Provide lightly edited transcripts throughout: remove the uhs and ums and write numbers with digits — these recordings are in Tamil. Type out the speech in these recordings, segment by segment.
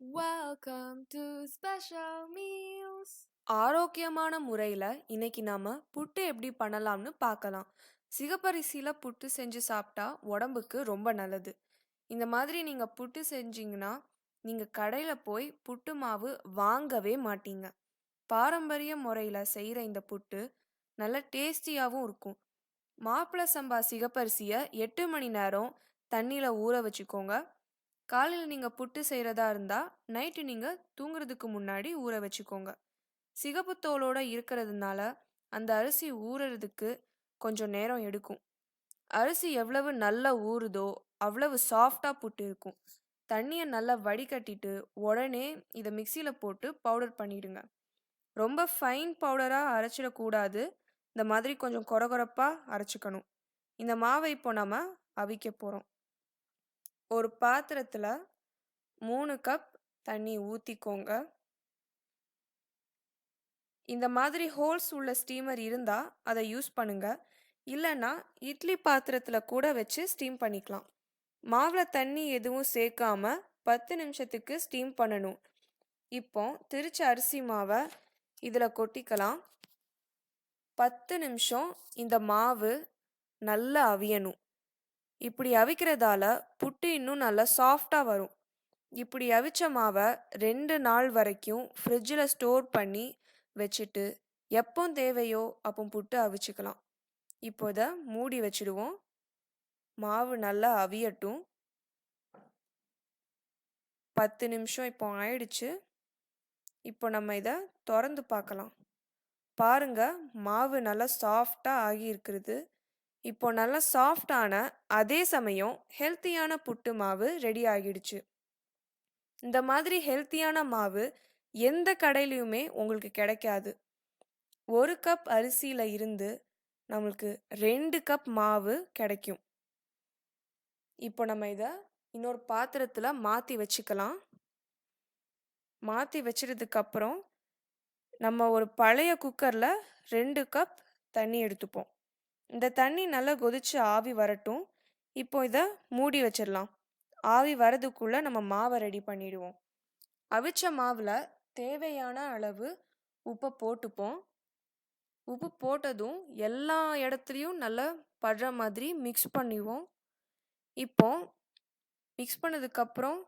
Welcome to Special Meals. ஆரோக்கியமான முறையில் இன்னைக்கு நாம புட்டு எப்படி பண்ணலாம்னு பார்க்கலாம். சிகப்பரிசியில் புட்டு செஞ்சு சாப்பிட்டா உடம்புக்கு ரொம்ப நல்லது. இந்த மாதிரி நீங்க புட்டு செஞ்சீங்கன்னா நீங்க கடையில் போய் புட்டு மாவு வாங்கவே மாட்டீங்க. பாரம்பரிய முறையில் செய்கிற இந்த புட்டு நல்ல டேஸ்டியாகவும் இருக்கும். மாப்பிள சம்பா சிகப்பரிசியை 8 மணி நேரம் தண்ணியில் ஊற வச்சுக்கோங்க. காலையில் நீங்கள் புட்டு செய்கிறதா இருந்தால் நைட்டு நீங்கள் தூங்குறதுக்கு முன்னாடி ஊற வச்சுக்கோங்க. சிகப்பு தோலோட இருக்கிறதுனால அந்த அரிசி ஊறுறதுக்கு கொஞ்சம் நேரம் எடுக்கும். அரிசி எவ்வளவு நல்லா ஊறுதோ அவ்வளவு சாஃப்டா புட்டு இருக்கும். தண்ணியை நல்லா வடிகட்டிட்டு உடனே இதை மிக்சியில் போட்டு பவுடர் பண்ணிடுங்க. ரொம்ப ஃபைன் பவுடராக அரைச்சிடக்கூடாது. இந்த மாதிரி கொஞ்சம் கொரகொரப்பாக அரைச்சிக்கணும். இந்த மாவை இப்போ நம்ம அவிக்க போகிறோம். ஒரு பாத்திரத்தில் 3 கப் தண்ணி ஊற்றிக்கோங்க. இந்த மாதிரி ஹோல்ஸ் உள்ள ஸ்டீமர் இருந்தால் அதை யூஸ் பண்ணுங்க. இல்லைன்னா இட்லி பாத்திரத்தில் கூட வச்சு ஸ்டீம் பண்ணிக்கலாம். மாவில் தண்ணி எதுவும் சேர்க்காம 10 நிமிஷத்துக்கு ஸ்டீம் பண்ணணும். இப்போ திரிச்ச அரிசி மாவை இதில் கொட்டிக்கலாம். 10 நிமிஷம் இந்த மாவு நல்லா அவியணும். இப்படி அவிக்கிறதால புட்டு இன்னும் நல்லா சாஃப்டாக வரும். இப்படி அவிச்ச மாவை 2 நாள் வரைக்கும் ஃப்ரிட்ஜில் ஸ்டோர் பண்ணி வச்சுட்டு எப்போ தேவையோ அப்போ புட்டு அவிச்சுக்கலாம். இப்போ இதை மூடி வச்சுடுவோம். மாவு நல்லா அவியட்டும். 10 நிமிஷம் இப்போ ஆயிடுச்சு. இப்போ நம்ம இதை திறந்து பார்க்கலாம். பாருங்க, மாவு நல்லா சாஃப்டாக ஆகி இருக்கிறது. இப்போ நல்லா சாஃப்டான அதே சமயம் ஹெல்த்தியான புட்டு மாவு ரெடி ஆகிடுச்சு. இந்த மாதிரி ஹெல்த்தியான மாவு எந்த கடையிலையுமே உங்களுக்கு கிடைக்காது. 1 கப் அரிசியில் இருந்து நம்மளுக்கு 2 கப் மாவு கிடைக்கும். இப்போ நம்ம இதை இன்னொரு பாத்திரத்தில் மாற்றி வச்சுக்கலாம். மாற்றி வச்சிட்டதுக்கப்புறம் நம்ம ஒரு பழைய குக்கரில் 2 கப் தண்ணி எடுத்துப்போம். இந்த தண்ணி நல்லா கொதிச்சு ஆவி வரட்டும். இப்போ இதை மூடி வச்சிடலாம். ஆவி வரதுக்குள்ளே நம்ம மாவை ரெடி பண்ணிடுவோம். அவிச்ச மாவில் தேவையான அளவு உப்பை போட்டுப்போம். உப்பு போட்டதும் எல்லா இடத்துலையும் நல்லா படுற மாதிரி மிக்ஸ் பண்ணிடுவோம். இப்போ மிக்ஸ் பண்ணதுக்கப்புறம்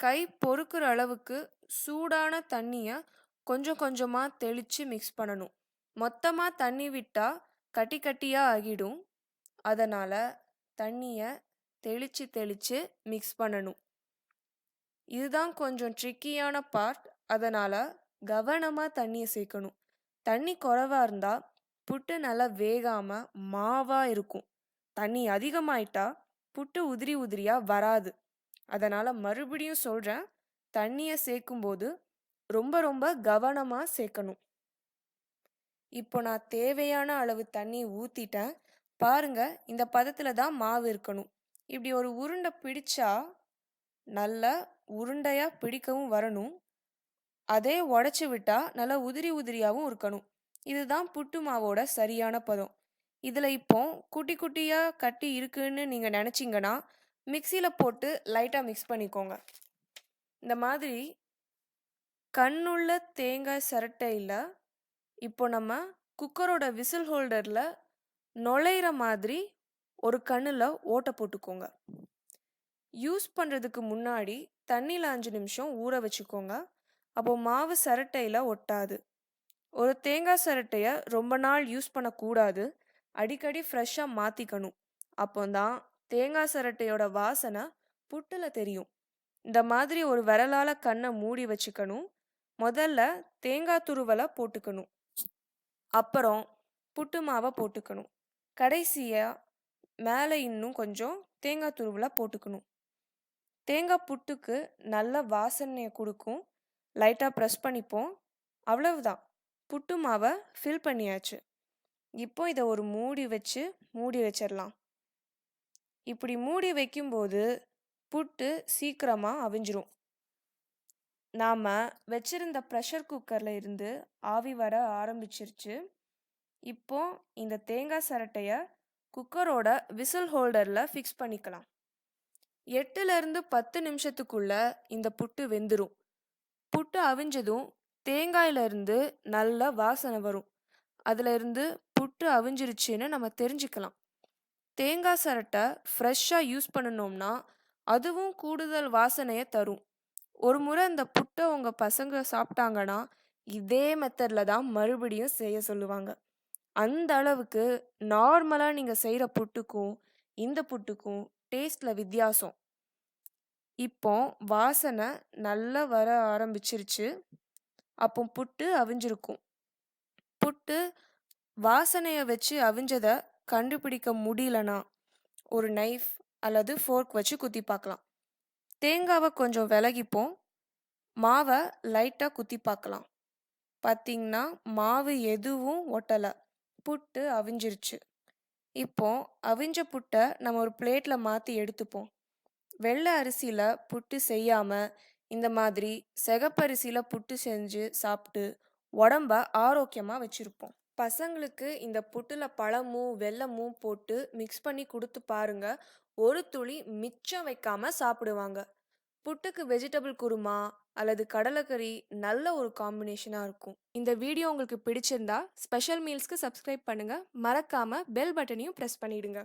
கை பொறுக்கிற அளவுக்கு சூடான தண்ணியை கொஞ்சம் கொஞ்சமாக தெளித்து மிக்ஸ் பண்ணணும். மொத்தமாக தண்ணி விட்டால் கட்டி கட்டியாக ஆகிடும். அதனால் தண்ணியை தெளித்து தெளித்து மிக்ஸ் பண்ணணும். இதுதான் கொஞ்சம் ட்ரிக்கியான பார்ட். அதனால் கவனமாக தண்ணியை சேர்க்கணும். தண்ணி குறைவாக இருந்தால் புட்டு நல்லா வேகாமல் மாவாக இருக்கும். தண்ணி அதிகமாயிட்டா புட்டு உதிரி உதிரியாக வராது. அதனால் மறுபடியும் சொல்கிறேன், தண்ணியை சேர்க்கும்போது ரொம்ப ரொம்ப கவனமாக சேர்க்கணும். இப்போ நான் தேவையான அளவு தண்ணி ஊற்றிட்டேன். பாருங்க, இந்த பதத்தில் தான் மாவு இருக்கணும். இப்படி ஒரு உருண்டை பிடிச்சா நல்லா உருண்டையாக பிடிக்கவும் வரணும். அதே உடச்சி விட்டா நல்லா உதிரி உதிரியாகவும் இருக்கணும். இதுதான் புட்டு மாவோட சரியான பதம். இதில் இப்போ குட்டி குட்டியாக கட்டி இருக்குன்னு நீங்கள் நினச்சிங்கன்னா மிக்சியில் போட்டு லைட்டாக மிக்ஸ் பண்ணிக்கோங்க. இந்த மாதிரி கண்ணுள்ள தேங்காய் சிரட்டையில் இப்போ நம்ம குக்கரோட விசில் ஹோல்டரில் நுழையிற மாதிரி ஒரு கண்ணில் ஓட்டை போட்டுக்கோங்க. யூஸ் பண்ணுறதுக்கு முன்னாடி தண்ணியில் 5 நிமிஷம் ஊற வச்சுக்கோங்க. அப்போது மாவு சிரட்டையில் ஒட்டாது. ஒரு தேங்காய் சிரட்டையை ரொம்ப நாள் யூஸ் பண்ணக்கூடாது. அடிக்கடி ஃப்ரெஷ்ஷாக மாற்றிக்கணும். அப்போ தான் தேங்காய் சிரட்டையோட வாசனை புட்டில் தெரியும். இந்த மாதிரி ஒரு விரலால் கண்ணை மூடி வச்சுக்கணும். முதல்ல தேங்காய் துருவலை போட்டுக்கணும். அப்புறம் புட்டு மாவை போட்டுக்கணும். கடைசியாக மேலே இன்னும் கொஞ்சம் தேங்காய் துருவலை போட்டுக்கணும். தேங்காய் புட்டுக்கு நல்ல வாசனையை கொடுக்கும். லைட்டாக ப்ரெஸ் பண்ணிப்போம். அவ்வளவுதான், புட்டு மாவை ஃபில் பண்ணியாச்சு. இப்போ இதை ஒரு மூடி வச்சிடலாம். இப்படி மூடி வைக்கும்போது புட்டு சீக்கிரமாக அவிஞ்சிரும். நாம் வச்சிருந்த ப்ரெஷர் குக்கரில் இருந்து ஆவி வர ஆரம்பிச்சிருச்சு. இப்போ இந்த தேங்காய் சிரட்டையை குக்கரோட விசில் ஹோல்டரில் ஃபிக்ஸ் பண்ணிக்கலாம். 8 to 10 நிமிஷத்துக்குள்ள இந்த புட்டு வெந்துடும். புட்டு அவிஞ்சதும் தேங்காயிலிருந்து நல்ல வாசனை வரும். அதுல இருந்து புட்டு அவிஞ்சிருச்சுன்னு நம்ம தெரிஞ்சுக்கலாம். தேங்காய் சரட்டை ஃப்ரெஷ்ஷாக யூஸ் பண்ணணும்னா அதுவும் கூடுதல் வாசனையை தரும். ஒரு முறை இந்த புட்டை உங்கள் பசங்க சாப்பிட்டாங்கன்னா இதே மெத்தடில் தான் மறுபடியும் செய்ய சொல்லுவாங்க. அந்த அளவுக்கு நார்மலாக நீங்கள் செய்கிற புட்டுக்கும் இந்த புட்டுக்கும் டேஸ்டில் வித்தியாசம். இப்போ வாசனை நல்லா வர ஆரம்பிச்சிருச்சு. அப்போ புட்டு அவிஞ்சிருக்கும். புட்டு வாசனையை வச்சு அவிஞ்சதை கண்டுபிடிக்க முடியலனா ஒரு நைஃப் அல்லது ஃபோர்க் வச்சு குத்தி பார்க்கலாம். தேங்காவை கொஞ்சம் விலகிப்போம். மாவை லைட்டாக குத்தி பார்க்கலாம். பார்த்தீங்கன்னா மாவு எதுவும் ஒட்டலை. புட்டு அவிஞ்சிருச்சு. இப்போ அவிஞ்ச புட்டை நம்ம ஒரு பிளேட்டில் மாற்றி எடுத்துப்போம். வெள்ளை அரிசியில் புட்டு செய்யாமல் இந்த மாதிரி சிகப்பரிசியில் புட்டு செஞ்சு சாப்பிட்டு உடம்ப ஆரோக்கியமாக வச்சுருப்போம். பசங்களுக்கு இந்த புட்டில் பழமும் வெல்லமும் போட்டு மிக்ஸ் பண்ணி கொடுத்து பாருங்க. ஒரு துளி மிச்சம் வைக்காம சாப்பிடுவாங்க. புட்டுக்கு வெஜிடபிள் குருமா அல்லது கடலைக்கறி நல்ல ஒரு காம்பினேஷனாக இருக்கும். இந்த வீடியோ உங்களுக்கு பிடிச்சிருந்தா ஸ்பெஷல் மீல்ஸ்க்கு சப்ஸ்கிரைப் பண்ணுங்க. மறக்காம பெல் பட்டனையும் ப்ரெஸ் பண்ணிடுங்க.